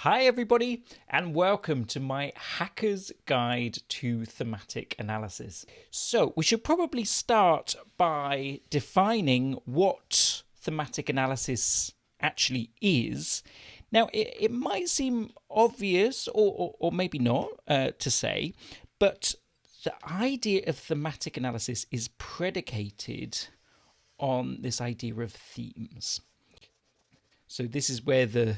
Hi everybody, and welcome to my Hacker's Guide to Thematic Analysis. So we should probably start by defining what thematic analysis actually is. Now it might seem obvious or maybe not to say, but the idea of thematic analysis is predicated on this idea of themes. So this is where the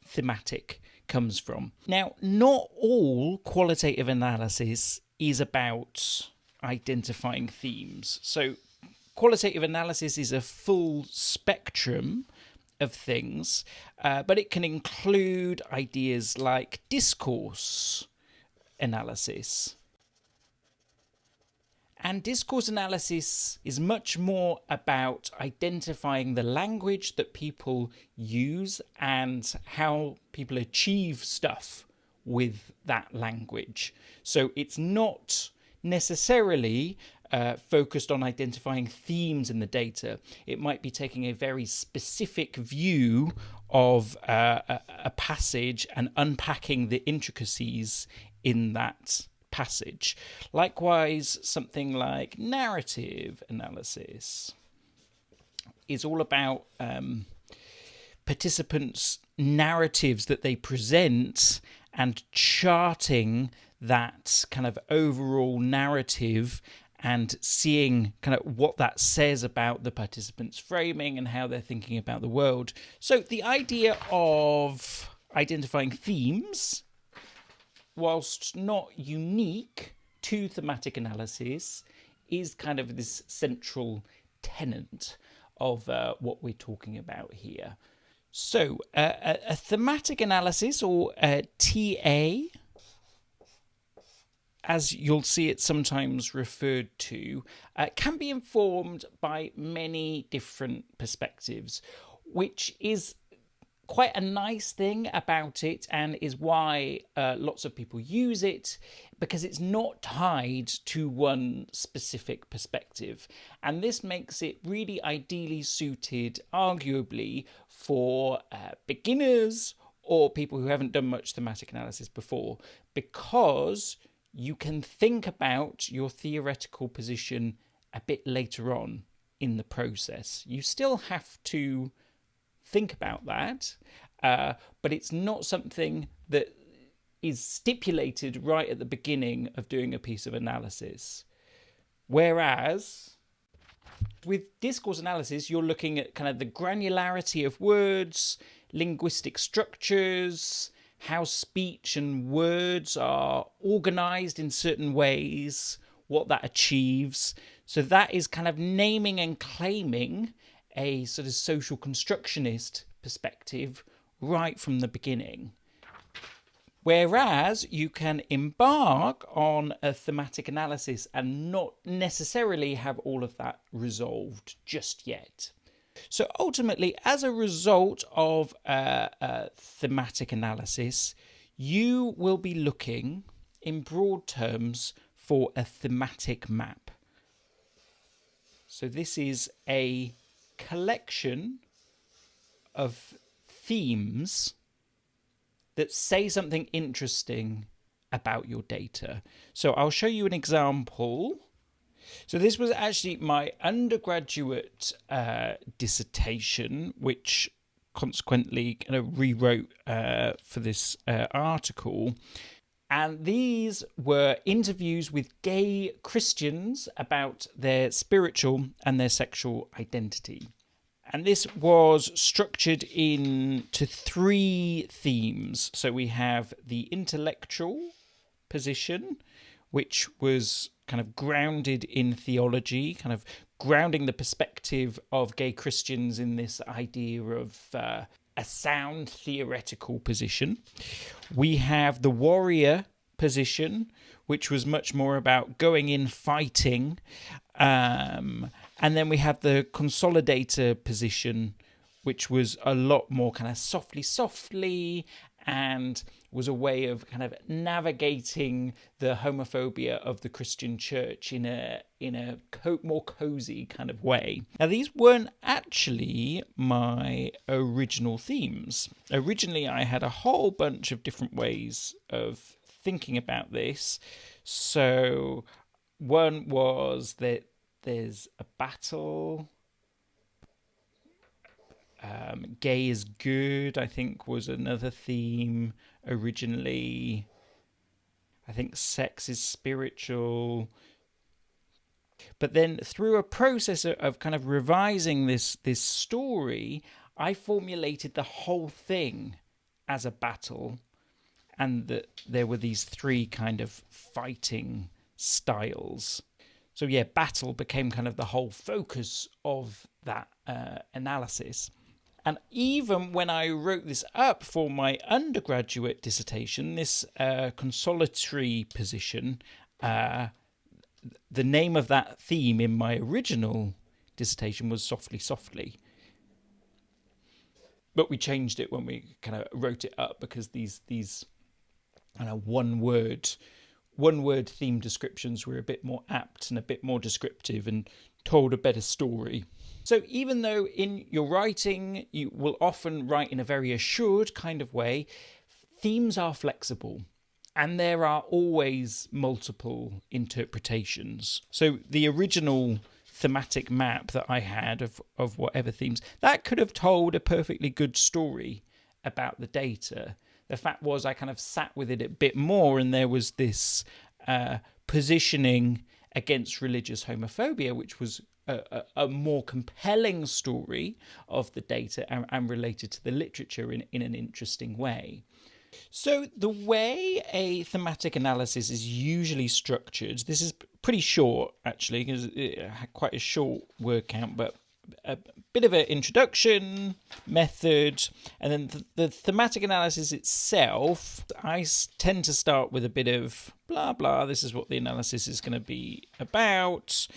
thematic comes from. Now, not all qualitative analysis is about identifying themes. So qualitative analysis is a full spectrum of things, but it can include ideas like discourse analysis. And discourse analysis is much more about identifying the language that people use and how people achieve stuff with that language. So it's not necessarily focused on identifying themes in the data. It might be taking a very specific view of a passage and unpacking the intricacies in that passage. Likewise, something like narrative analysis is all about participants' narratives that they present and charting that kind of overall narrative and seeing kind of what that says about the participants' framing and how they're thinking about the world. So the idea of identifying themes, whilst not unique to thematic analysis, is kind of this central tenet of what we're talking about here. So a thematic analysis, or a TA, as you'll see it sometimes referred to, can be informed by many different perspectives, which is quite a nice thing about it, and is why lots of people use it, because it's not tied to one specific perspective. And this makes it really ideally suited, arguably, for beginners or people who haven't done much thematic analysis before, because you can think about your theoretical position a bit later on in the process. You still have to think about that, but it's not something that is stipulated right at the beginning of doing a piece of analysis. Whereas with discourse analysis, you're looking at kind of the granularity of words, linguistic structures, how speech and words are organized in certain ways, what that achieves. So that is kind of naming and claiming a sort of social constructionist perspective right from the beginning. Whereas you can embark on a thematic analysis and not necessarily have all of that resolved just yet. So ultimately, as a result of thematic analysis, you will be looking, in broad terms, for a thematic map. So this is a collection of themes that say something interesting about your data. So I'll show you an example. So this was actually my undergraduate dissertation, which consequently kind of rewrote for this article. And these were interviews with gay Christians about their spiritual and their sexual identity. And this was structured into three themes. So we have the intellectual position, which was kind of grounded in theology, kind of grounding the perspective of gay Christians in this idea of a sound theoretical position. We have the warrior position, which was much more about going in fighting. And then we have the consolidator position, which was a lot more kind of softly, and was a way of kind of navigating the homophobia of the Christian church in a more cozy kind of way. Now, these weren't actually my original themes. Originally, I had a whole bunch of different ways of thinking about this. So one was that there's a battle. Gay is good, I think, was another theme originally. I think sex is spiritual. But then through a process of kind of revising this story, I formulated the whole thing as a battle, and that there were these three kind of fighting styles. So yeah, battle became kind of the whole focus of that analysis. And even when I wrote this up for my undergraduate dissertation, this consolatory position, the name of that theme in my original dissertation was Softly, Softly. But we changed it when we kind of wrote it up, because these kind of one word theme descriptions were a bit more apt and a bit more descriptive and told a better story. So even though in your writing you will often write in a very assured kind of way, themes are flexible and there are always multiple interpretations. So the original thematic map that I had of whatever themes, that could have told a perfectly good story about the data. The fact was I kind of sat with it a bit more, and there was this positioning against religious homophobia, which was a more compelling story of the data and related to the literature in an interesting way. So the way a thematic analysis is usually structured, this is pretty short actually, because it had quite a short word count, but a bit of an introduction, method, and then the thematic analysis itself. I tend to start with a bit of blah blah, this is what the analysis is going to be about,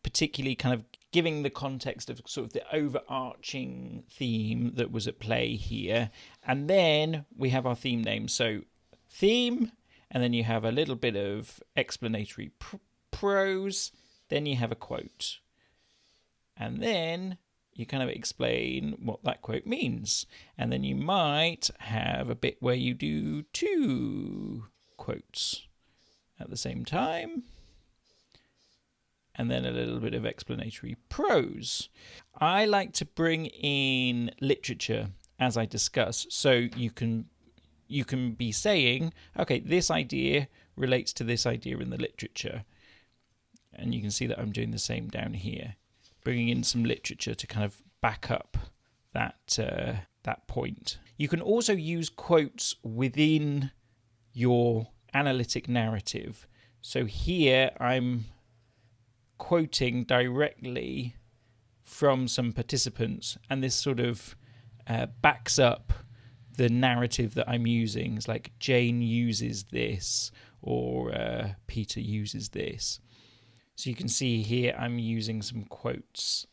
particularly kind of giving the context of sort of the overarching theme that was at play here. And then we have our theme name. So theme, and then you have a little bit of explanatory prose, then you have a quote. And then you kind of explain what that quote means. And then you might have a bit where you do two quotes at the same time. And then a little bit of explanatory prose. I like to bring in literature as I discuss. So you can be saying, okay, this idea relates to this idea in the literature. And you can see that I'm doing the same down here, bringing in some literature to kind of back up that point. You can also use quotes within your analytic narrative. So here I'm quoting directly from some participants, and this sort of backs up the narrative that I'm using. It's like Jane uses this, or Peter uses this. So you can see here I'm using some quotes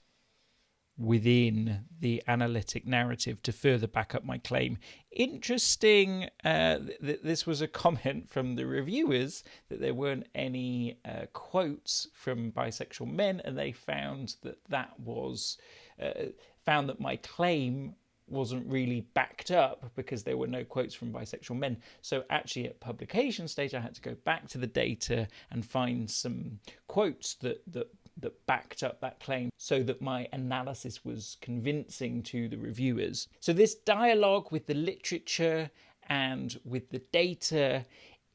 within the analytic narrative to further back up my claim. Interesting, this was a comment from the reviewers that there weren't any quotes from bisexual men, and they found that my claim wasn't really backed up because there were no quotes from bisexual men. So actually at publication stage I had to go back to the data and find some quotes that backed up that claim so that my analysis was convincing to the reviewers. So this dialogue with the literature and with the data,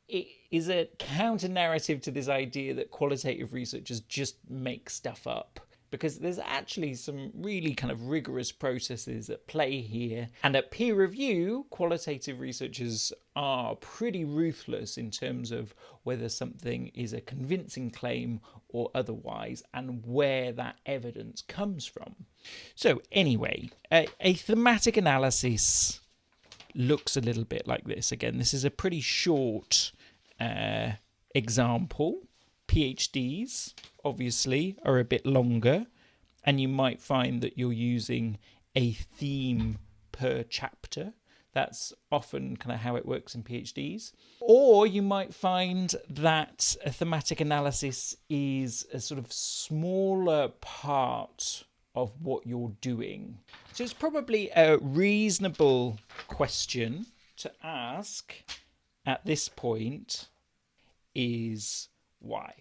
it is a counter-narrative to this idea that qualitative researchers just make stuff up, because there's actually some really kind of rigorous processes at play here. And at peer review, qualitative researchers are pretty ruthless in terms of whether something is a convincing claim or otherwise, and where that evidence comes from. So anyway, a thematic analysis looks a little bit like this. Again, this is a pretty short example. PhDs, obviously, are a bit longer, and you might find that you're using a theme per chapter. That's often kind of how it works in PhDs. Or you might find that a thematic analysis is a sort of smaller part of what you're doing. So it's probably a reasonable question to ask at this point is why?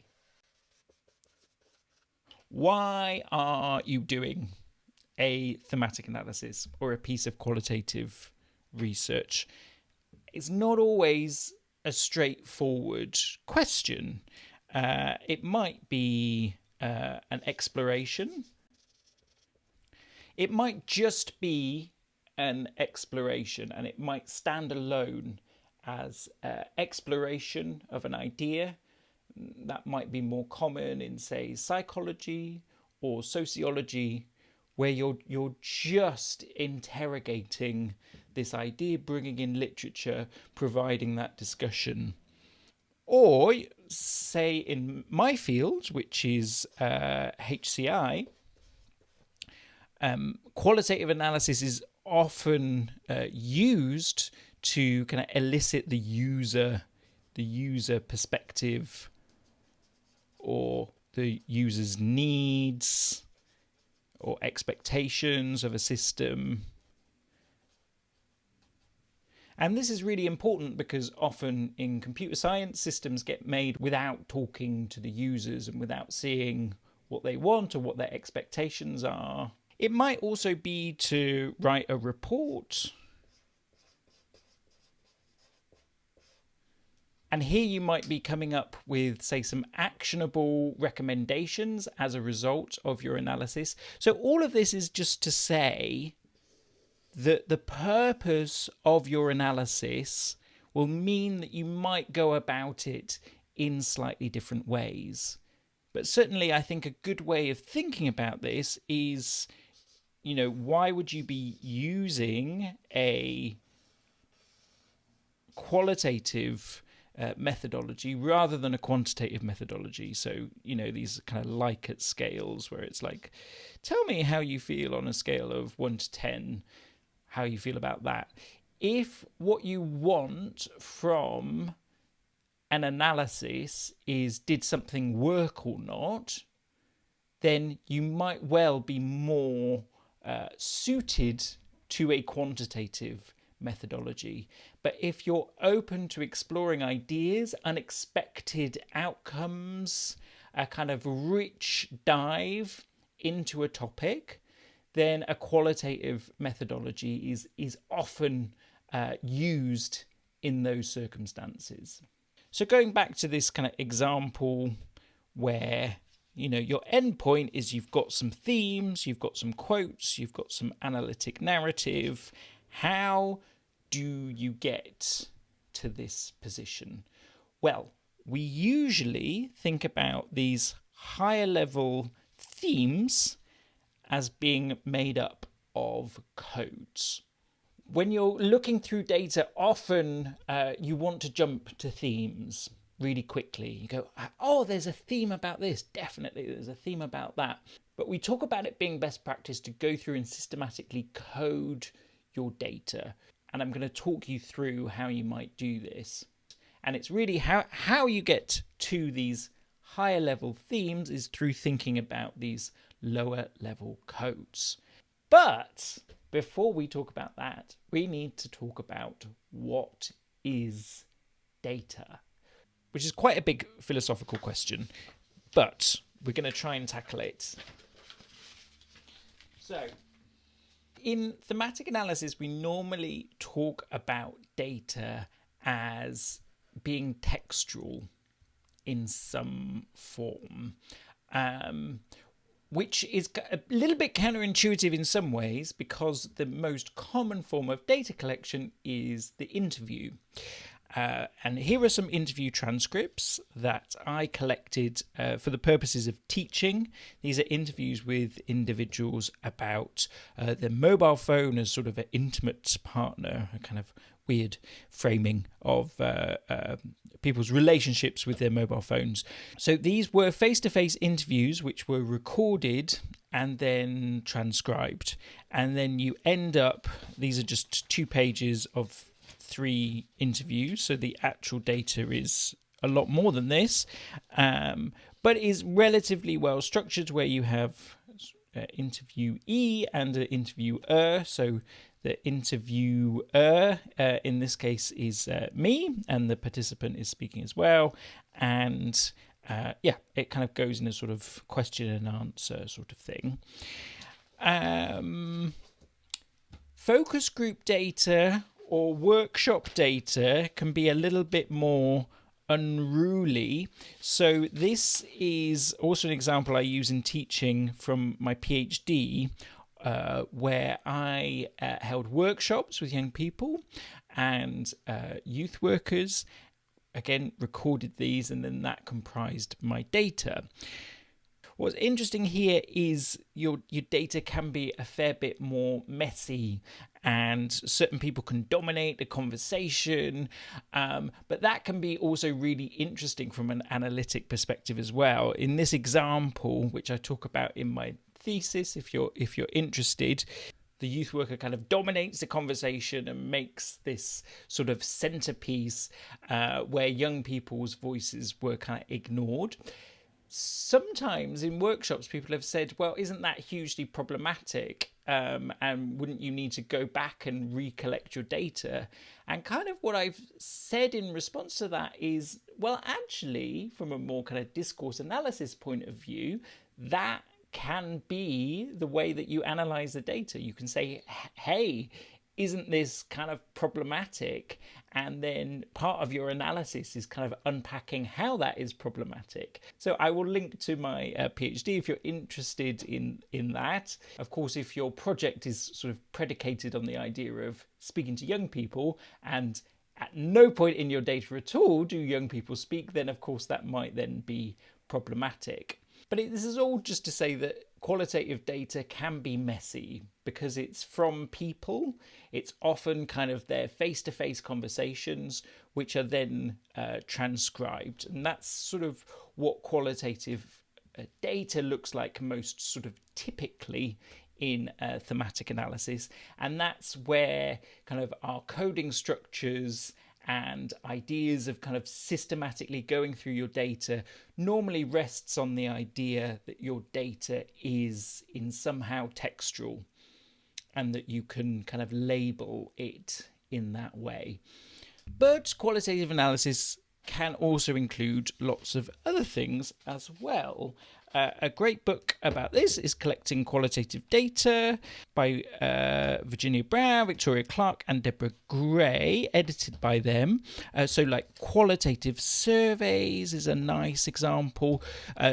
Why are you doing a thematic analysis or a piece of qualitative research? It's not always a straightforward question. It might be an exploration. It might just be an exploration, and it might stand alone as exploration of an idea. That might be more common in, say, psychology or sociology, where you're just interrogating this idea, bringing in literature, providing that discussion. Or, say, in my field, which is HCI, qualitative analysis is often used to kind of elicit the user perspective or the user's needs or expectations of a system. And this is really important because often in computer science, systems get made without talking to the users and without seeing what they want or what their expectations are. It might also be to write a report. And here you might be coming up with, say, some actionable recommendations as a result of your analysis. So all of this is just to say that the purpose of your analysis will mean that you might go about it in slightly different ways. But certainly I think a good way of thinking about this is, why would you be using a qualitative methodology rather than a quantitative methodology? So, these kind of Likert scales where it's like, tell me how you feel on a scale of 1 to 10, how you feel about that. If what you want from an analysis is did something work or not, then you might well be more suited to a quantitative methodology. But if you're open to exploring ideas, unexpected outcomes, a kind of rich dive into a topic, then a qualitative methodology is often used in those circumstances. So going back to this kind of example where your endpoint is you've got some themes, you've got some quotes, you've got some analytic narrative. How do you get to this position? Well, we usually think about these higher level themes as being made up of codes. When you're looking through data, often you want to jump to themes really quickly. You go, oh, there's a theme about this. Definitely, there's a theme about that. But we talk about it being best practice to go through and systematically code your data. And I'm going to talk you through how you might do this. And it's really how you get to these higher level themes is through thinking about these lower level codes. But before we talk about that, we need to talk about what is data, which is quite a big philosophical question, but we're going to try and tackle it. So, in thematic analysis, we normally talk about data as being textual in some form, which is a little bit counterintuitive in some ways because the most common form of data collection is the interview. And here are some interview transcripts that I collected for the purposes of teaching. These are interviews with individuals about their mobile phone as sort of an intimate partner, a kind of weird framing of people's relationships with their mobile phones. So these were face-to-face interviews which were recorded and then transcribed. And then you end up, these are just 2 pages of 3 interviews, so the actual data is a lot more than this, but is relatively well structured, where you have interviewee and an interviewer. So the interviewer in this case is me, and the participant is speaking as well. And it kind of goes in a sort of question and answer sort of thing. Focus group data or workshop data can be a little bit more unruly. So this is also an example I use in teaching from my PhD, where I held workshops with young people and youth workers. Again, recorded these, and then that comprised my data. What's interesting here is your data can be a fair bit more messy, and certain people can dominate the conversation, but that can be also really interesting from an analytic perspective as well. In this example, which I talk about in my thesis, if you're interested, the youth worker kind of dominates the conversation and makes this sort of centerpiece where young people's voices were kind of ignored. Sometimes in workshops, people have said, well, isn't that hugely problematic? And wouldn't you need to go back and recollect your data? And kind of what I've said in response to that is, well, actually, from a more kind of discourse analysis point of view, that can be the way that you analyze the data. You can say, hey, isn't this kind of problematic? And then part of your analysis is kind of unpacking how that is problematic. So I will link to my PhD if you're interested in that. Of course, if your project is sort of predicated on the idea of speaking to young people, and at no point in your data at all do young people speak, then of course that might then be problematic. But this is all just to say that qualitative data can be messy because it's from people. It's often kind of their face-to-face conversations, which are then transcribed. And that's sort of what qualitative data looks like most sort of typically in thematic analysis. And that's where kind of our coding structures and ideas of kind of systematically going through your data normally rests on the idea that your data is in somehow textual and that you can kind of label it in that way. But qualitative analysis can also include lots of other things as well. A great book about this is Collecting Qualitative Data by Virginia Brown, Victoria Clark and Deborah Gray, edited by them. So like qualitative surveys is a nice example.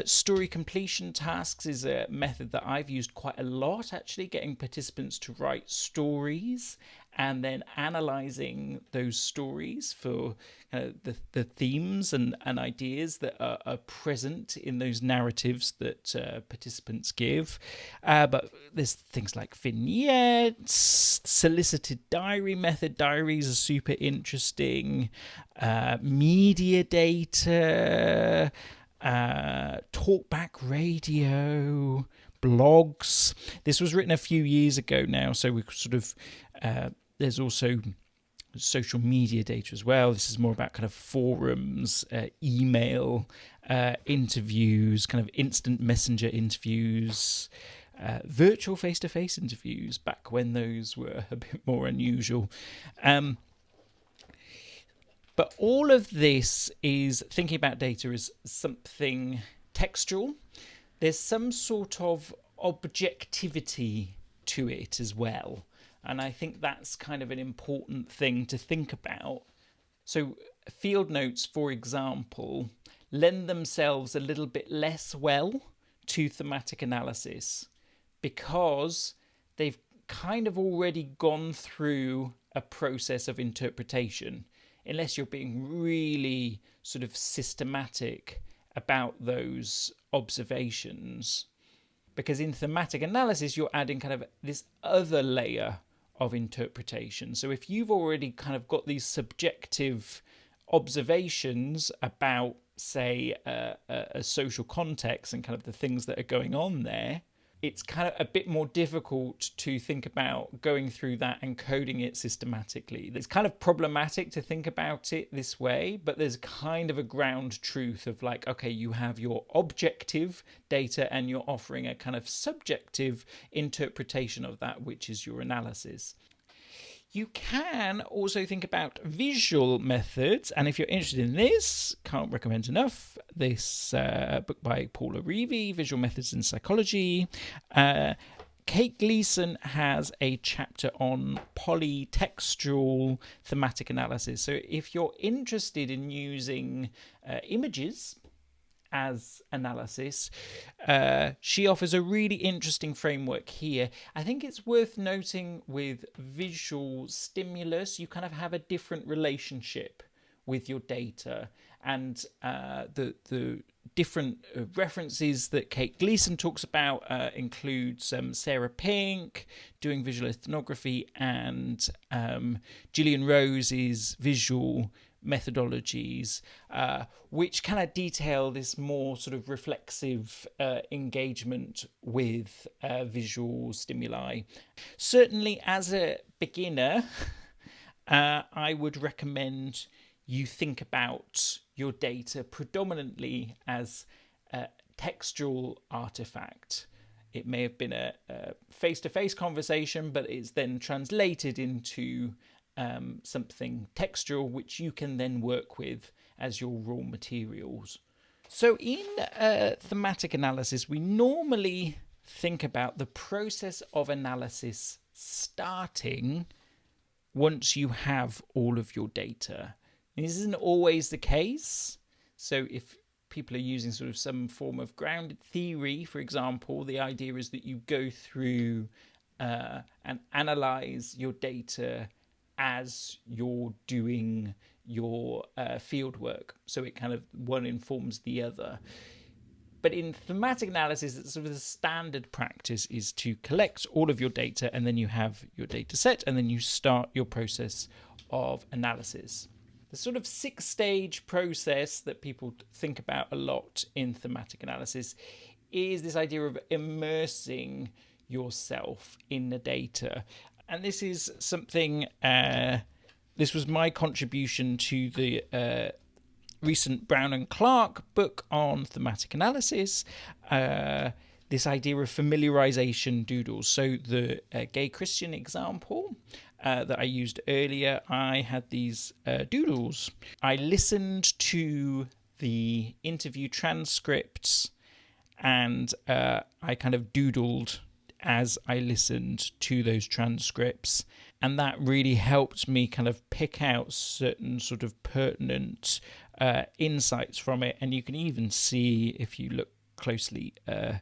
Story completion tasks is a method that I've used quite a lot, actually, getting participants to write stories and then analysing those stories for the themes and ideas that are present in those narratives that participants give. But there's things like vignettes, solicited diary method. Diaries are super interesting. Media data, talkback radio, blogs. This was written a few years ago now, so we sort of... there's also social media data as well. This is more about kind of forums, email interviews, kind of instant messenger interviews, virtual face-to-face interviews, back when those were a bit more unusual. But all of this is thinking about data as something textual. There's some sort of objectivity to it as well. And I think that's kind of an important thing to think about. So field notes, for example, lend themselves a little bit less well to thematic analysis because they've kind of already gone through a process of interpretation, unless you're being really sort of systematic about those observations. Because in thematic analysis, you're adding kind of this other layer of interpretation. So if you've already kind of got these subjective observations about, say, a social context and kind of the things that are going on there, it's kind of a bit more difficult to think about going through that and coding it systematically. It's kind of problematic to think about it this way, but there's kind of a ground truth of like, okay, you have your objective data and you're offering a kind of subjective interpretation of that, which is your analysis. You can also think about visual methods, and if you're interested in this, can't recommend enough this book by Paula Reevey, Visual Methods in Psychology. Kate Gleason has a chapter on polytextual thematic analysis. So if you're interested in using images as analysis, she offers a really interesting framework here. I think it's worth noting with visual stimulus, you kind of have a different relationship with your data, and the different references that Kate Gleason talks about include Sarah Pink doing visual ethnography and Gillian Rose's visual methodologies, which kind of detail this more sort of reflexive engagement with visual stimuli. Certainly as a beginner, I would recommend you think about your data predominantly as a textual artifact. It may have been a face-to-face conversation, but it's then translated into something textual, which you can then work with as your raw materials. So in thematic analysis, we normally think about the process of analysis starting once you have all of your data. And this isn't always the case. So if people are using sort of some form of grounded theory, for example, the idea is that you go through and analyze your data as you're doing your field work. So it kind of one informs the other. But in thematic analysis, it's sort of the standard practice is to collect all of your data, and then you have your data set, and then you start your process of analysis. The sort of 6-stage process that people think about a lot in thematic analysis is this idea of immersing yourself in the data. And this is something, this was my contribution to the recent Brown and Clark book on thematic analysis, this idea of familiarization doodles. So the gay Christian example that I used earlier, I had these doodles. I listened to the interview transcripts and I kind of doodled as I listened to those transcripts, and that really helped me kind of pick out certain sort of pertinent insights from it. And you can even see, if you look closely, I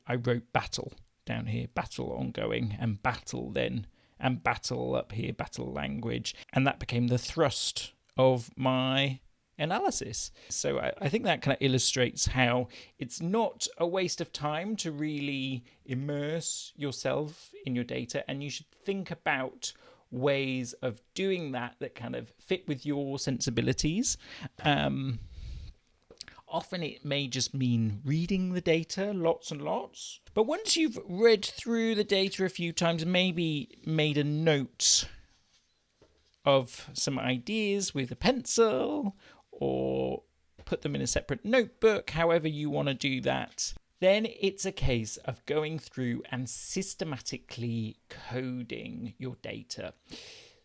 wrote battle down here, battle ongoing, and battle then, and battle up here, battle language, and that became the thrust of my analysis. So I think that kind of illustrates how it's not a waste of time to really immerse yourself in your data, and you should think about ways of doing that kind of fit with your sensibilities. Often it may just mean reading the data lots and lots. But once you've read through the data a few times, maybe made a note of some ideas with a pencil, or put them in a separate notebook, however you want to do that, then it's a case of going through and systematically coding your data.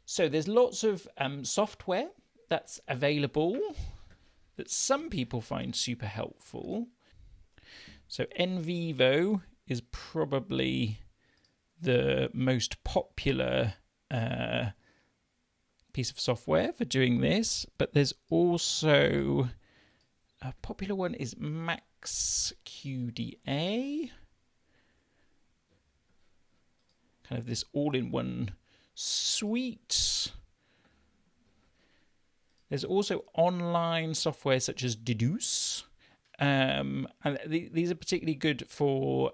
So there's lots of software that's available that some people find super helpful. So NVivo is probably the most popular piece of software for doing this, but there's also a popular one is CAQDAS, kind of this all-in-one suite. There's also online software such as Deduce, and these are particularly good for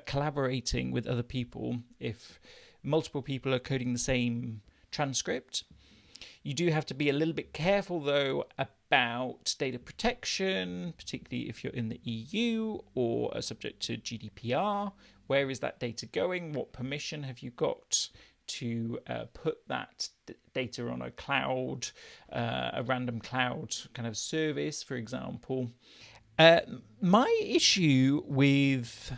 collaborating with other people if multiple people are coding the same transcript. You do have to be a little bit careful, though, about data protection, particularly if you're in the EU or are subject to GDPR. Where is that data going? What permission have you got to put that data on a cloud, a random cloud kind of service, for example? My issue with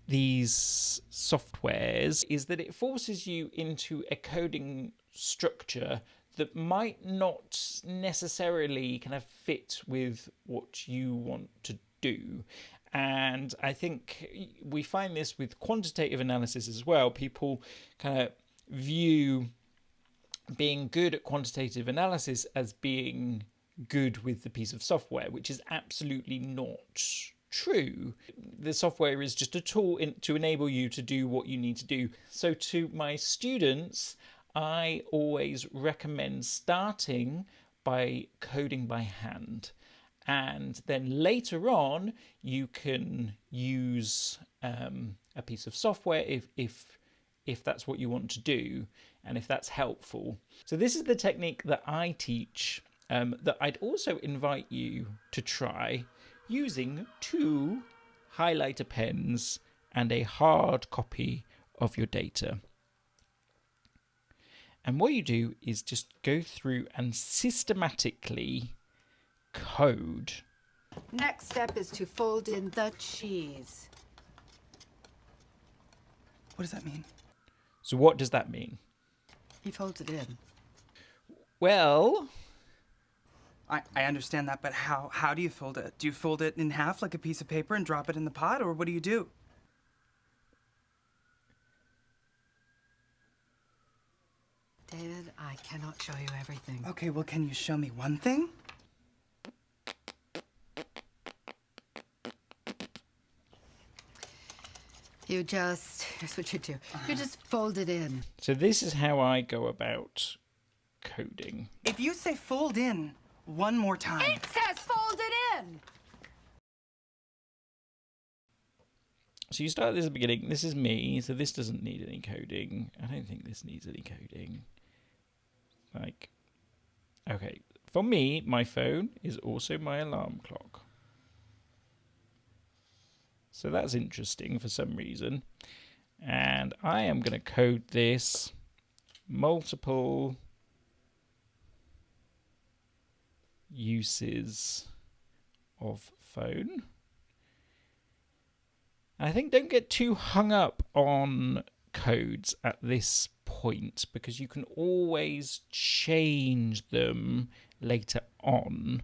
these softwares is that it forces you into a coding structure that might not necessarily kind of fit with what you want to do. And I think we find this with quantitative analysis as well. People kind of view being good at quantitative analysis as being good with the piece of software, which is absolutely not true. The software is just a tool to enable you to do what you need to do. So to my students, I always recommend starting by coding by hand. And then later on, you can use a piece of software if that's what you want to do and if that's helpful. So this is the technique that I teach that I'd also invite you to try using 2 highlighter pens and a hard copy of your data. And what you do is just go through and systematically code. Next step is to fold in the cheese. What does that mean? So what does that mean? He folds it in. Well, I understand that, but how do you fold it? Do you fold it in half like a piece of paper and drop it in the pot, or what do you do? David, I cannot show you everything. Okay, well, can you show me one thing? Here's what you do. You just fold it in. so this is how I go about coding. If you say fold in one more time. It says fold it in! So you start this at the beginning. This is me, so this doesn't need any coding. I don't think this needs any coding. Like, okay. For me, my phone is also my alarm clock. So that's interesting for some reason. And I am going to code this multiple uses of phone. And I think don't get too hung up on codes at this point because you can always change them later on.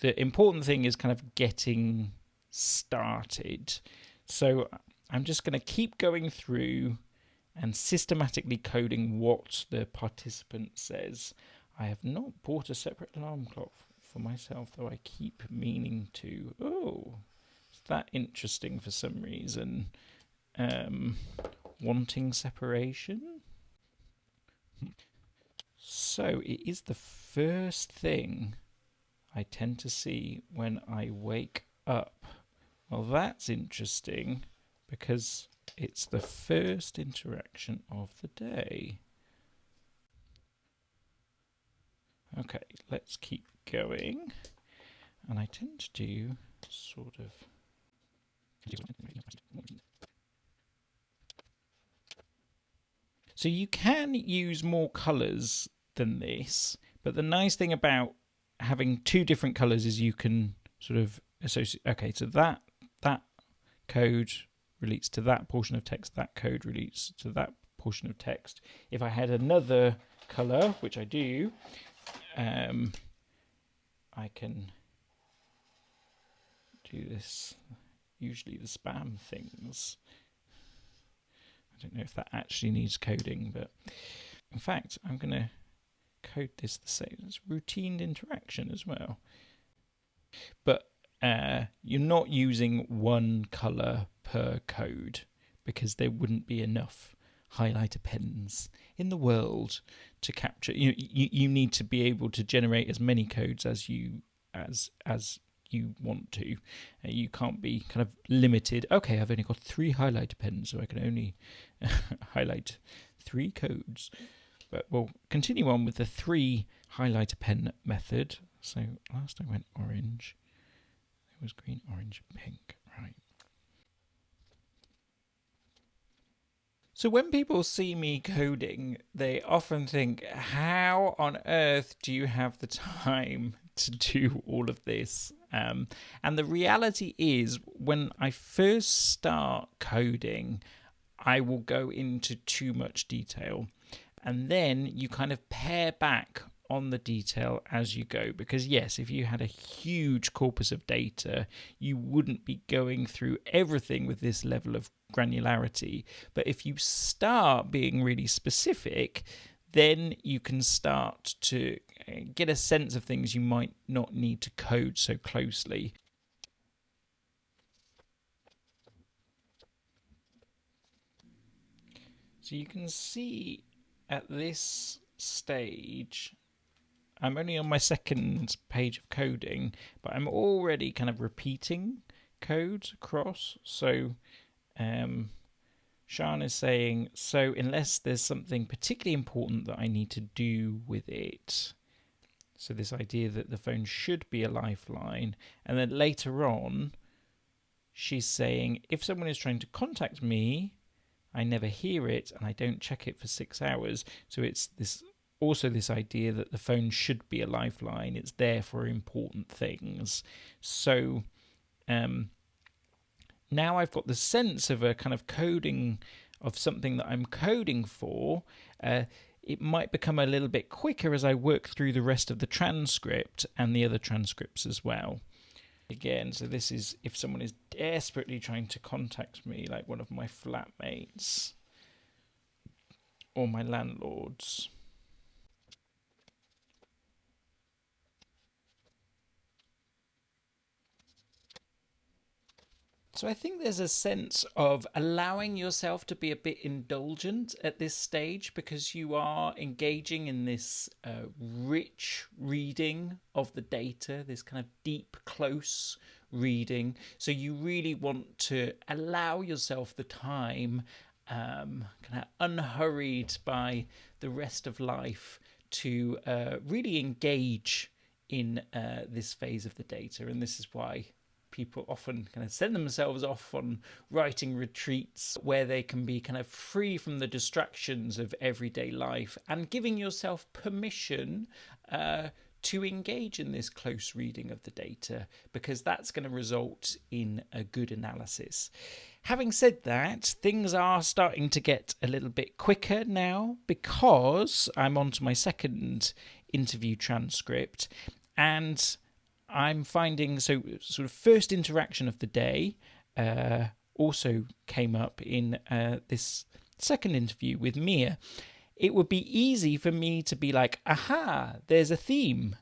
The important thing is kind of getting started. So I'm just going to keep going through and systematically coding what the participant says. I have not bought a separate alarm clock for myself, though I keep meaning to. Oh, is that interesting for some reason? Wanting separation? So it is the first thing I tend to see when I wake up. Well, that's interesting because it's the first interaction of the day. Okay, let's keep going. And I tend to do sort of... So you can use more colours than this, but the nice thing about having 2 different colours is you can sort of associate... Okay, so that code relates to that portion of text, that code relates to that portion of text. If I had another colour, which I do, I can do this, usually the spam things. I don't know if that actually needs coding, but in fact, I'm going to code this the same. It's routine interaction as well. But you're not using one colour per code because there wouldn't be enough highlighter pens in the world to capture. You need to be able to generate as many codes as you want to. You can't be kind of limited. Okay, I've only got 3 highlighter pens, so I can only highlight 3 codes. but we'll continue on with the 3 highlighter pen method. So last I went orange, it was green, orange, pink, right. So when people see me coding, they often think, how on earth do you have the time to do all of this? And the reality is, when I first start coding, I will go into too much detail. And then you kind of pare back on the detail as you go, because yes, if you had a huge corpus of data, you wouldn't be going through everything with this level of granularity. But if you start being really specific, then you can start to get a sense of things you might not need to code so closely. So you can see at this stage, I'm only on my second page of coding, but I'm already kind of repeating code across. So Sean is saying, so unless there's something particularly important that I need to do with it. So this idea that the phone should be a lifeline. And then later on, she's saying, if someone is trying to contact me, I never hear it and I don't check it for 6 hours. So it's this also this idea that the phone should be a lifeline. It's there for important things. So now I've got the sense of a kind of coding of something that I'm coding for. It might become a little bit quicker as I work through the rest of the transcript and the other transcripts as well. Again, so this is if someone is desperately trying to contact me, like one of my flatmates or my landlords. So I think there's a sense of allowing yourself to be a bit indulgent at this stage, because you are engaging in this rich reading of the data, this kind of deep, close reading. So you really want to allow yourself the time, kind of unhurried by the rest of life, to really engage in this phase of the data. And this is why people often kind of send themselves off on writing retreats where they can be kind of free from the distractions of everyday life, and giving yourself permission to engage in this close reading of the data, because that's going to result in a good analysis. Having said that, things are starting to get a little bit quicker now, because I'm on to my second interview transcript, and I'm finding, so sort of first interaction of the day also came up in this second interview with Mia. It would be easy for me to be like, aha, there's a theme.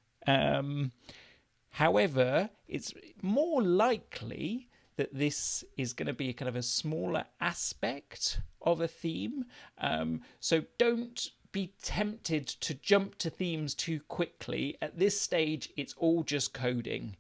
However, it's more likely that this is going to be kind of a smaller aspect of a theme. So don't be tempted to jump to themes too quickly. At this stage, it's all just coding.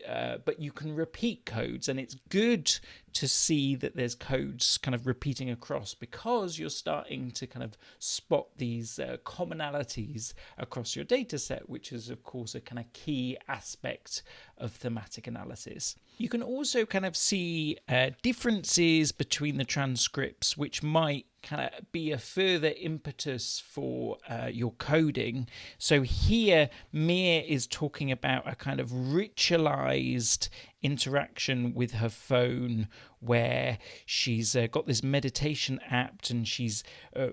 But you can repeat codes, and it's good to see that there's codes kind of repeating across, because you're starting to kind of spot these commonalities across your data set, which is, of course, a kind of key aspect of thematic analysis. You can also kind of see differences between the transcripts, which might kind of be a further impetus for your coding. So here, Mia is talking about a kind of ritualized interaction with her phone, where she's got this meditation app, and she's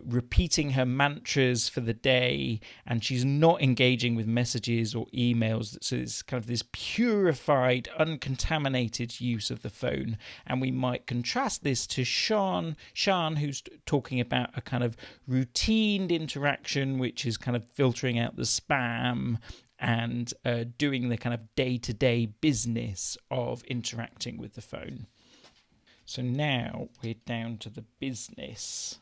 repeating her mantras for the day, and she's not engaging with messages or emails. So it's kind of this purified, uncontaminated use of the phone. And we might contrast this to Sean, who's talking about a kind of routined interaction, which is kind of filtering out the spam and doing the kind of day-to-day business of interacting with the phone. So now we're down to the business.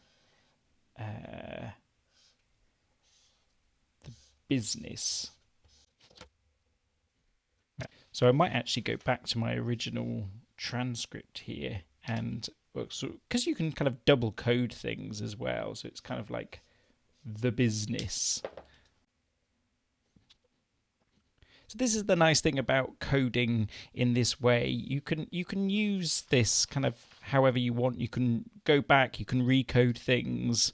So I might actually go back to my original transcript here, and because you can kind of double code things as well. So it's kind of like the business. So this is the nice thing about coding in this way. You can use this kind of however you want. You can go back, you can recode things.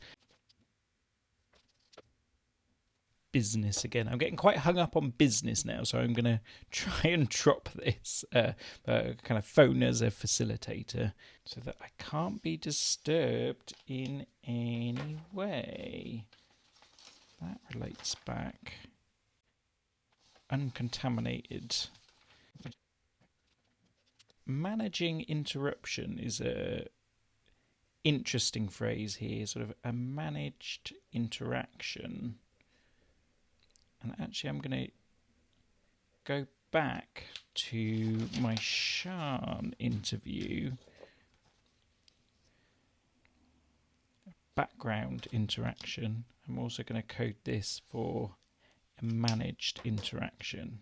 Business again. I'm getting quite hung up on business now, so I'm going to try and drop this kind of phone as a facilitator so that I can't be disturbed in any way. That relates back. Uncontaminated. Managing interruption is a interesting phrase here, sort of a managed interaction. And actually I'm going to go back to my Sean interview. Background interaction. I'm also going to code this for a managed interaction.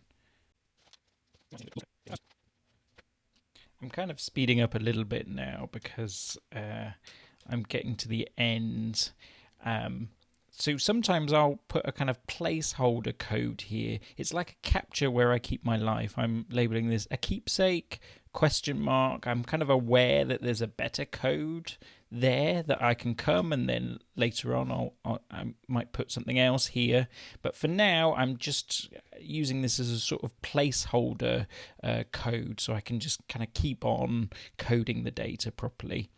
I'm kind of speeding up a little bit now because I'm getting to the end. So sometimes I'll put a kind of placeholder code here. It's like a capture where I keep my life. I'm labeling this a keepsake, ? I'm kind of aware that there's a better code there that I can come, and then later on I might put something else here. But for now, I'm just using this as a sort of placeholder code, so I can just kind of keep on coding the data properly.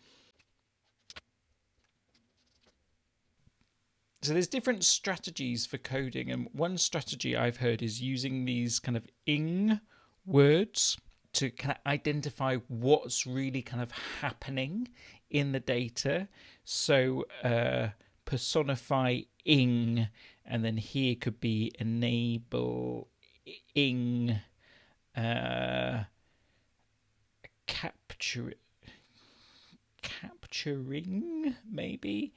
So there's different strategies for coding, and one strategy I've heard is using these kind of ing words to kind of identify what's really kind of happening in the data. So personify ing, and then here could be enable ing capturing maybe.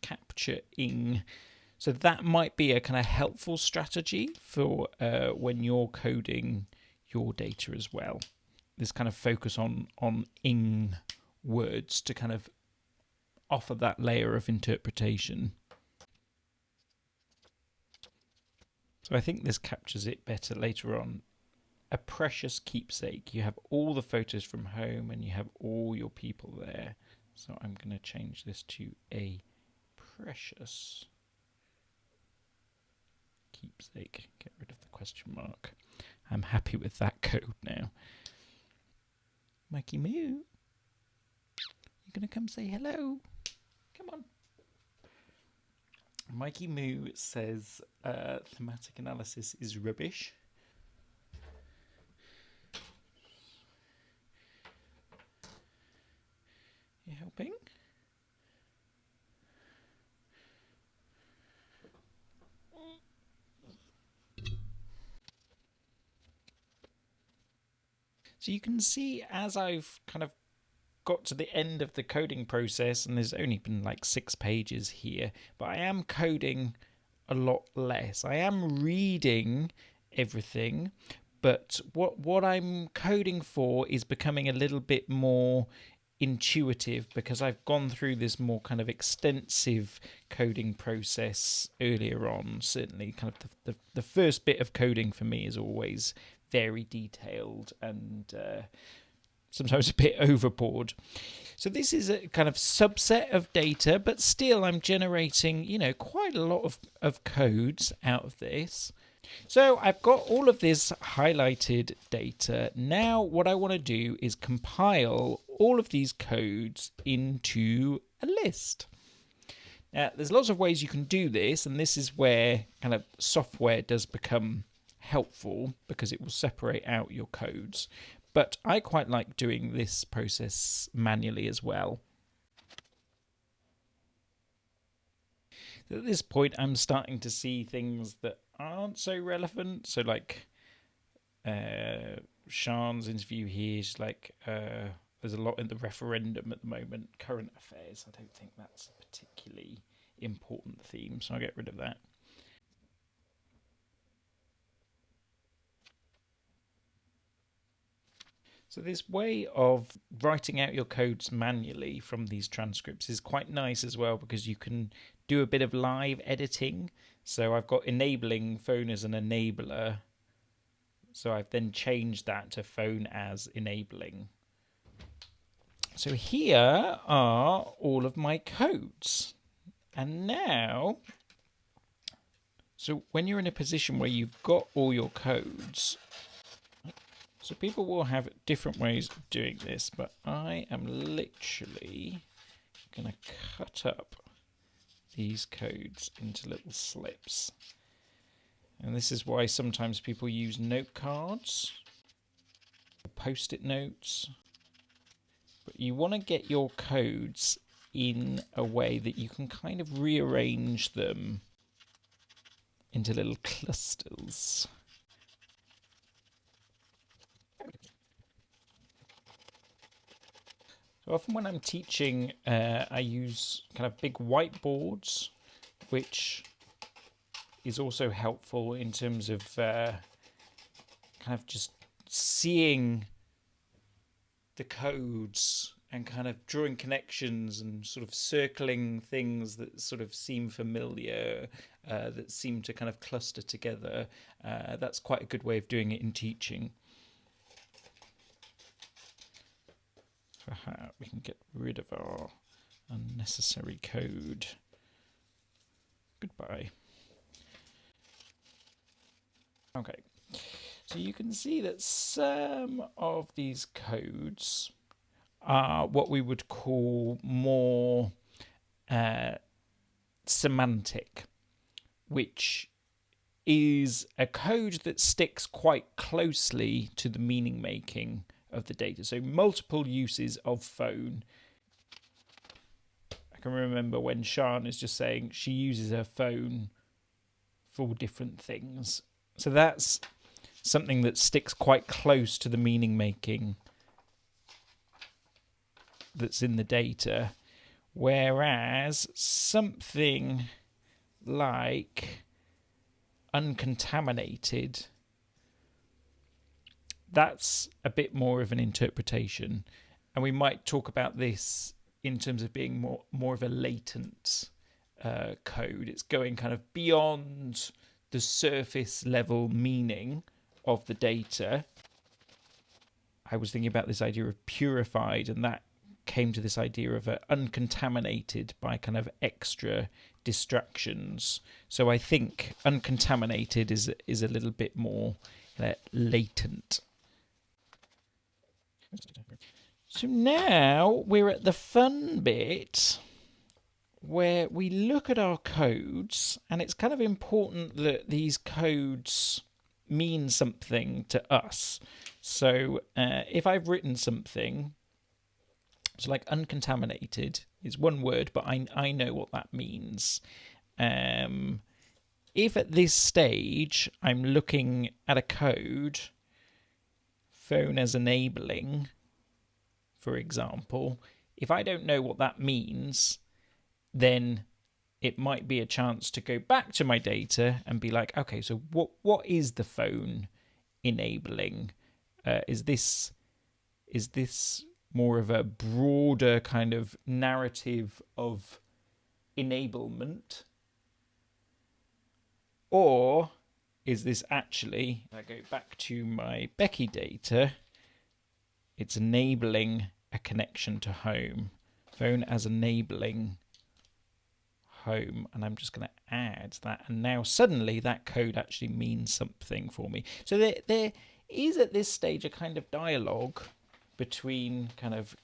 Capturing. So that might be a kind of helpful strategy for when you're coding your data as well. This kind of focus on ing words to kind of offer that layer of interpretation. So I think this captures it better later on. A precious keepsake. You have all the photos from home and you have all your people there. So I'm going to change this to a precious keepsake. Get rid of the question mark. I'm happy with that code now. Mikey Moo, you gonna come say hello? Come on. Mikey Moo says thematic analysis is rubbish. You helping? So you can see as I've kind of got to the end of the coding process, and there's only been like 6 pages here, but I am coding a lot less. I am reading everything, but what I'm coding for is becoming a little bit more intuitive because I've gone through this more kind of extensive coding process earlier on. Certainly kind of the first bit of coding for me is always very detailed and sometimes a bit overboard. So this is a kind of subset of data, but still I'm generating, quite a lot of codes out of this. So I've got all of this highlighted data. Now what I want to do is compile all of these codes into a list. Now there's lots of ways you can do this, and this is where kind of software does become helpful because it will separate out your codes. But I quite like doing this process manually as well. At this point, I'm starting to see things that aren't so relevant. So like Sean's interview here is like there's a lot in the referendum at the moment, current affairs. I don't think that's a particularly important theme, so I'll get rid of that. So So this way of writing out your codes manually from these transcripts is quite nice as well, because you can do a bit of live editing. So I've got enabling phone as an enabler. So I've then changed that to phone as enabling. So here are all of my codes. And now, so when you're in a position where you've got all your codes, so people will have different ways of doing this, but I am literally going to cut up these codes into little slips. And this is why sometimes people use note cards, post-it notes. But you want to get your codes in a way that you can kind of rearrange them into little clusters. So often when I'm teaching, I use kind of big whiteboards, which is also helpful in terms of kind of just seeing the codes and kind of drawing connections and sort of circling things that sort of seem familiar, that seem to kind of cluster together. That's quite a good way of doing it in teaching. Perhaps we can get rid of our unnecessary code. Goodbye. Okay, so you can see that some of these codes are what we would call more semantic, which is a code that sticks quite closely to the meaning making of the data. So multiple uses of phone. I can remember when Sian is just saying she uses her phone for different things. So that's something that sticks quite close to the meaning making that's in the data. Whereas something like uncontaminated, that's a bit more of an interpretation. And we might talk about this in terms of being more of a latent code. It's going kind of beyond the surface level meaning of the data. I was thinking about this idea of purified, and that came to this idea of uncontaminated by kind of extra distractions. So I think uncontaminated is a little bit more latent. So now we're at the fun bit where we look at our codes, and it's kind of important that these codes mean something to us. So if I've written something, so like uncontaminated is one word, but I know what that means. If at this stage I'm looking at a code, phone as enabling, for example, if I don't know what that means, then it might be a chance to go back to my data and be like, okay, so what is the phone enabling? Is this more of a broader kind of narrative of enablement? Or is this actually, if I go back to my Becky data, it's enabling a connection to home. Phone as enabling home. And I'm just going to add that. And now suddenly that code actually means something for me. So there is at this stage a kind of dialogue between kind of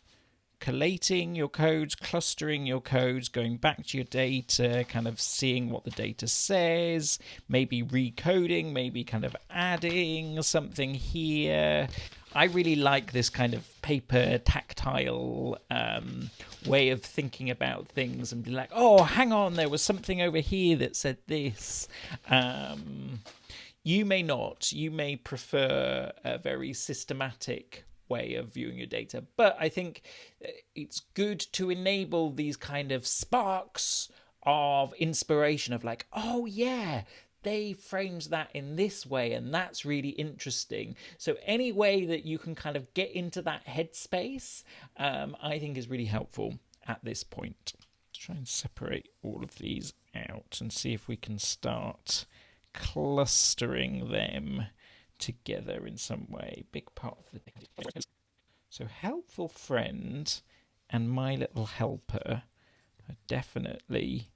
collating your codes, clustering your codes, going back to your data, kind of seeing what the data says, maybe recoding, maybe kind of adding something here. I really like this kind of paper tactile way of thinking about things and be like, oh, hang on, there was something over here that said this. You may not. You may prefer a very systematic way of viewing your data, but I think it's good to enable these kind of sparks of inspiration of like, oh yeah, they framed that in this way, and that's really interesting. So any way that you can kind of get into that headspace, I think is really helpful at this point. Let's try and separate all of these out and see if we can start clustering them together in some way. Big part of the... So helpful friend and my little helper are definitely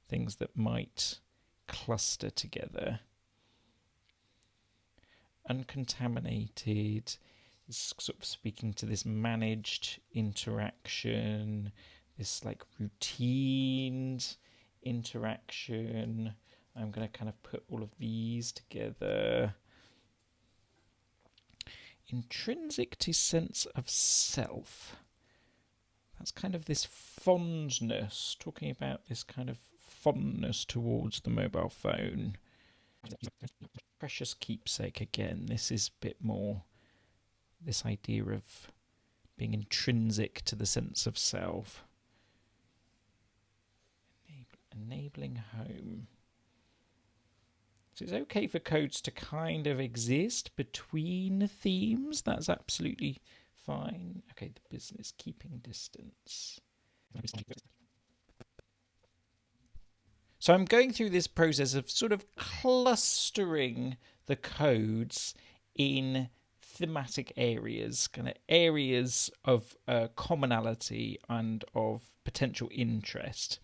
things that might cluster together. Uncontaminated is sort of speaking to this managed interaction, this like routines interaction. I'm going to kind of put all of these together. Intrinsic to sense of self. That's kind of this fondness, talking about this kind of fondness towards the mobile phone. Precious keepsake again. This is a bit more this idea of being intrinsic to the sense of self. Enabling home. So it's okay for codes to kind of exist between themes. That's absolutely fine. Okay, the business, keeping distance. So I'm going through this process of sort of clustering the codes in thematic areas, kind of areas of commonality and of potential interest.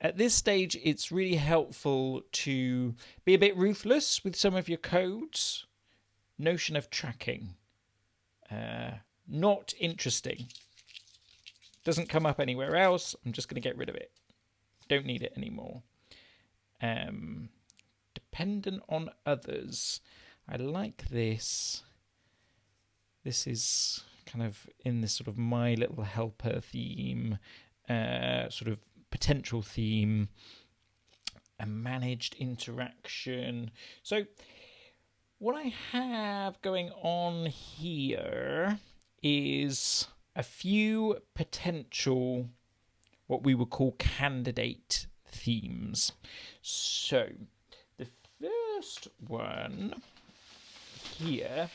At this stage, it's really helpful to be a bit ruthless with some of your codes. Notion of tracking. Not interesting. Doesn't come up anywhere else. I'm just going to get rid of it. Don't need it anymore. Dependent on others. I like this. This is kind of in this sort of my little helper theme, sort of potential theme, a managed interaction. So what I have going on here is a few potential, what we would call candidate themes. So the first one here,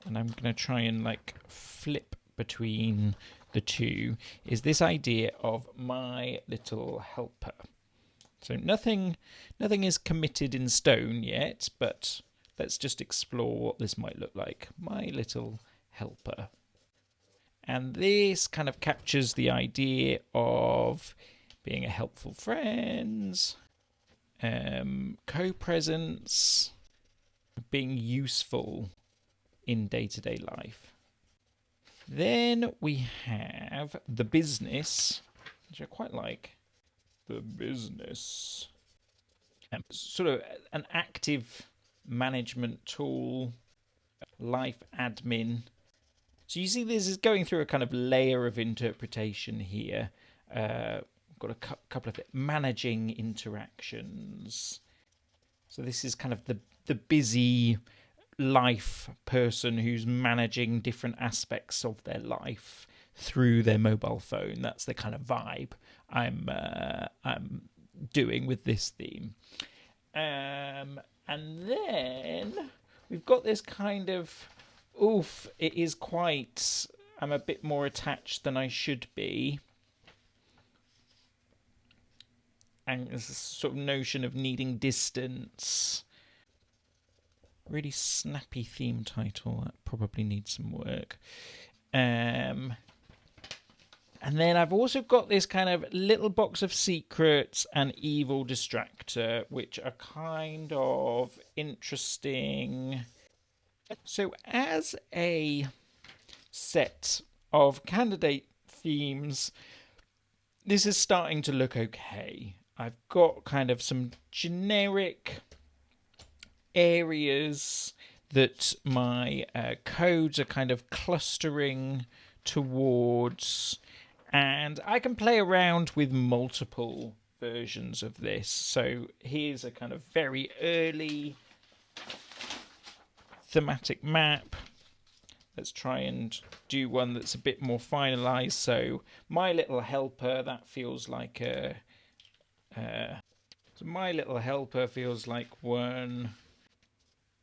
and I'm going to try and like flip between the two, is this idea of my little helper. So nothing is committed in stone yet, but let's just explore what this might look like. My little helper. And this kind of captures the idea of being a helpful friend, co-presence, being useful in day-to-day life. Then we have the business, which I quite like. The business. Sort of an active management tool, life admin. So you see this is going through a kind of layer of interpretation here. Got a couple of managing interactions. So this is kind of the busy life person who's managing different aspects of their life through their mobile phone. That's the kind of vibe I'm doing with this theme. And then we've got this kind of, it is quite, I'm a bit more attached than I should be. And there's this sort of notion of needing distance. Really snappy theme title. That probably needs some work. And then I've also got this kind of little box of secrets and evil distractor, which are kind of interesting. So as a set of candidate themes, this is starting to look okay. I've got kind of some generic areas that my codes are kind of clustering towards, and I can play around with multiple versions of this. So here's a kind of very early thematic map. Let's try and do one that's a bit more finalized. So my little helper, that feels like a So my little helper feels like one.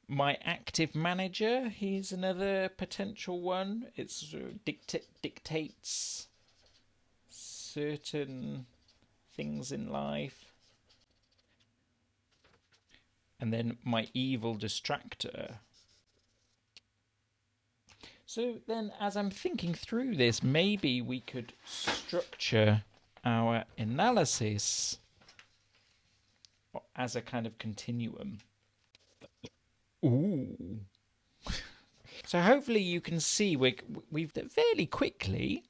My active manager, he's another potential one. It dictates certain things in life. And then my evil distractor. So then, as I'm thinking through this, maybe we could structure our analysis as a kind of continuum. Ooh. So hopefully you can see we've fairly quickly,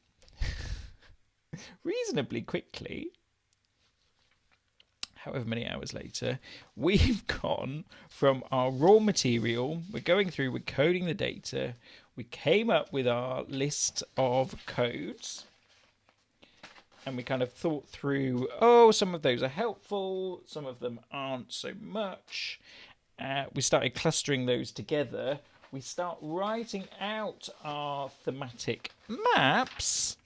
reasonably quickly, however many hours later, we've gone from our raw material, we're going through, we're coding the data, we came up with our list of codes, and we kind of thought through, some of those are helpful, some of them aren't so much. We started clustering those together. We start writing out our thematic maps.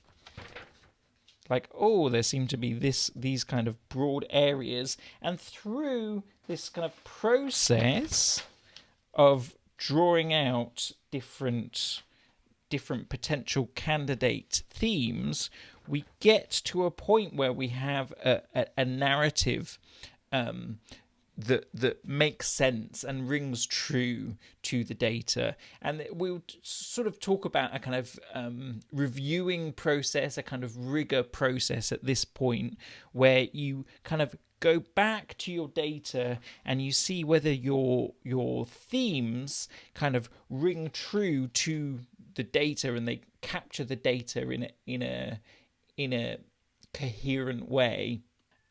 Like, there seem to be these kind of broad areas. And through this kind of process of drawing out different potential candidate themes, we get to a point where we have a narrative that makes sense and rings true to the data. And we'll sort of talk about a kind of reviewing process, a kind of rigor process at this point, where you kind of go back to your data and you see whether your themes kind of ring true to the data and they capture the data in a coherent way,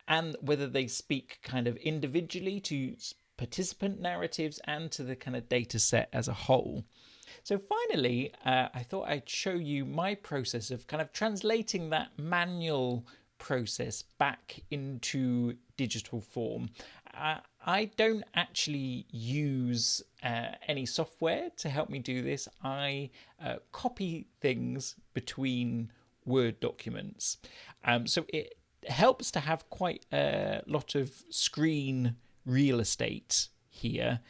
and whether they speak kind of individually to participant narratives and to the kind of data set as a whole. So finally, I thought I'd show you my process of kind of translating that manual process back into digital form. I don't actually use any software to help me do this. I copy things between Word documents. So it helps to have quite a lot of screen real estate here.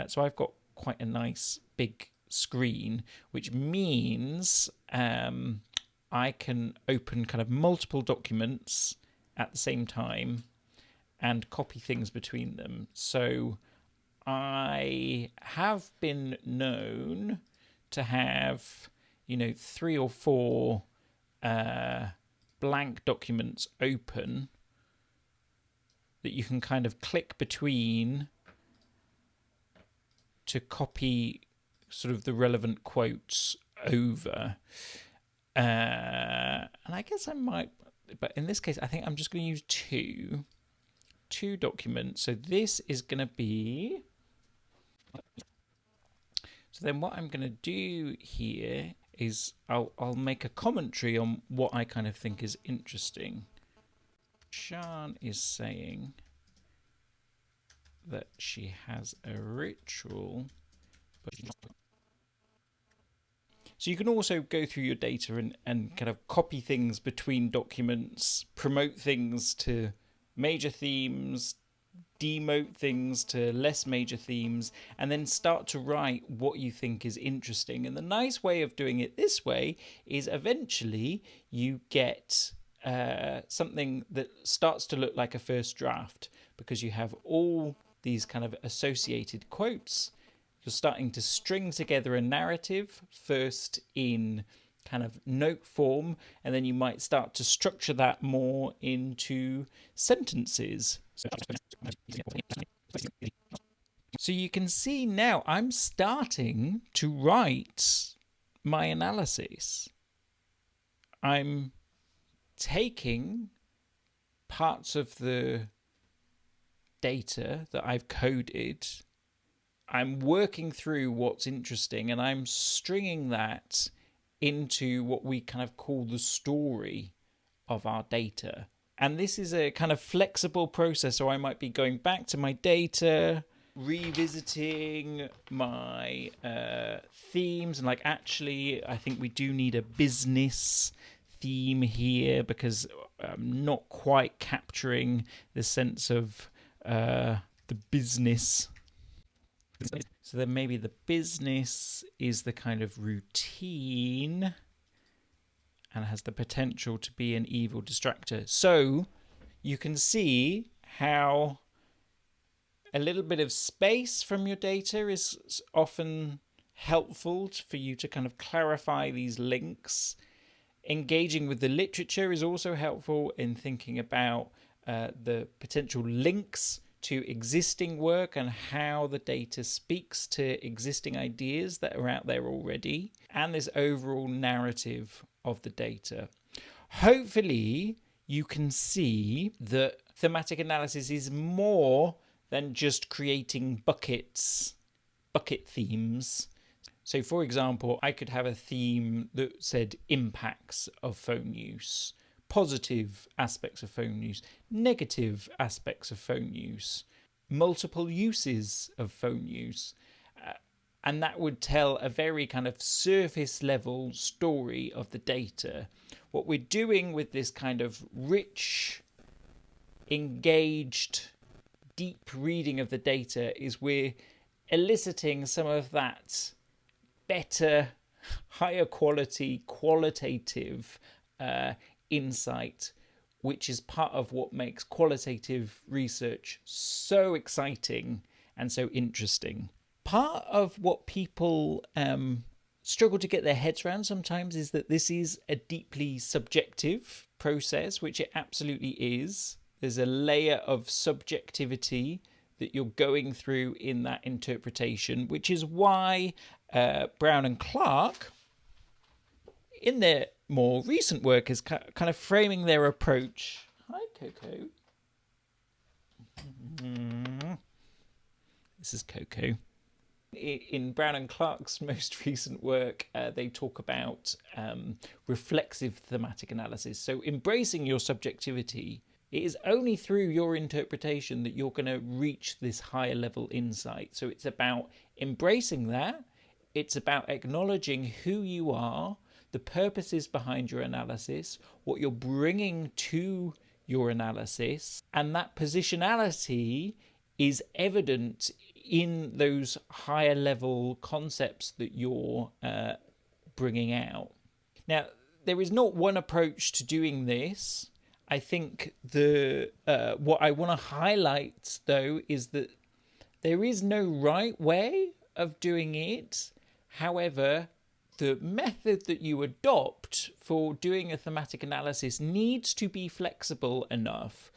So I've got quite a nice big screen, which means I can open kind of multiple documents at the same time and copy things between them. So I have been known to have, 3 or 4 blank documents open that you can kind of click between to copy sort of the relevant quotes over. And I guess I might, but in this case, I think I'm just going to use two documents. So this is going to be, so then what I'm going to do here is I'll make a commentary on what I kind of think is interesting. Sian is saying that she has a ritual. So you can also go through your data and kind of copy things between documents, promote things to major themes, demote things to less major themes, and then start to write what you think is interesting. And the nice way of doing it this way is eventually you get something that starts to look like a first draft, because you have all these kind of associated quotes. You're starting to string together a narrative, first in kind of note form, and then you might start to structure that more into sentences. So you can see now I'm starting to write my analysis. I'm taking parts of the data that I've coded, I'm working through what's interesting, and I'm stringing that into what we kind of call the story of our data. And this is a kind of flexible process, so I might be going back to my data, revisiting my themes, and like, actually, I think we do need a business theme here because I'm not quite capturing the sense of the business. So then maybe the business is the kind of routine and has the potential to be an evil distractor. So you can see how a little bit of space from your data is often helpful for you to kind of clarify these links. Engaging with the literature is also helpful in thinking about the potential links to existing work and how the data speaks to existing ideas that are out there already, and this overall narrative of the data. Hopefully, you can see that thematic analysis is more than just creating bucket themes. So, for example, I could have a theme that said impacts of phone use, positive aspects of phone use, negative aspects of phone use, multiple uses of phone use. And that would tell a very kind of surface level story of the data. What we're doing with this kind of rich, engaged, deep reading of the data is we're eliciting some of that better, higher quality, qualitative insight, which is part of what makes qualitative research so exciting and so interesting. Part of what people struggle to get their heads around sometimes is that this is a deeply subjective process, which it absolutely is. There's a layer of subjectivity that you're going through in that interpretation, which is why Brown and Clark, in their more recent work, is kind of framing their approach. Hi, Coco. This is Coco. In Brown and Clark's most recent work, they talk about reflexive thematic analysis. So embracing your subjectivity, it is only through your interpretation that you're going to reach this higher level insight. So it's about embracing that. It's about acknowledging who you are, the purposes behind your analysis, what you're bringing to your analysis, and that positionality is evident in those higher level concepts that you're bringing out. Now, there is not one approach to doing this. I think what I want to highlight, though, is that there is no right way of doing it. However, the method that you adopt for doing a thematic analysis needs to be flexible enough.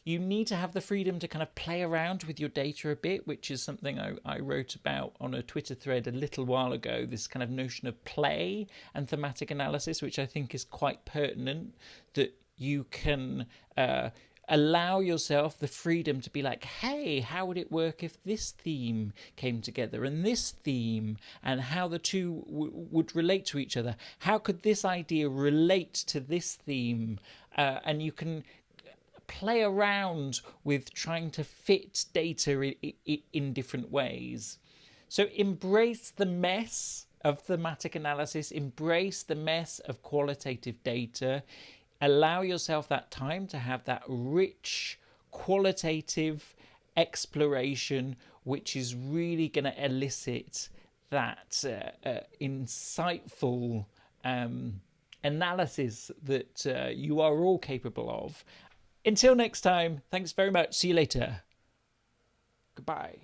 You need to have the freedom to kind of play around with your data a bit, which is something I wrote about on a Twitter thread a little while ago, this kind of notion of play and thematic analysis, which I think is quite pertinent, that you can allow yourself the freedom to be like, hey, how would it work if this theme came together and this theme, and how the two would relate to each other? How could this idea relate to this theme? And you can play around with trying to fit data in different ways. So embrace the mess of thematic analysis, embrace the mess of qualitative data. Allow yourself that time to have that rich, qualitative exploration, which is really going to elicit that insightful analysis that you are all capable of. Until next time, thanks very much. See you later. Goodbye.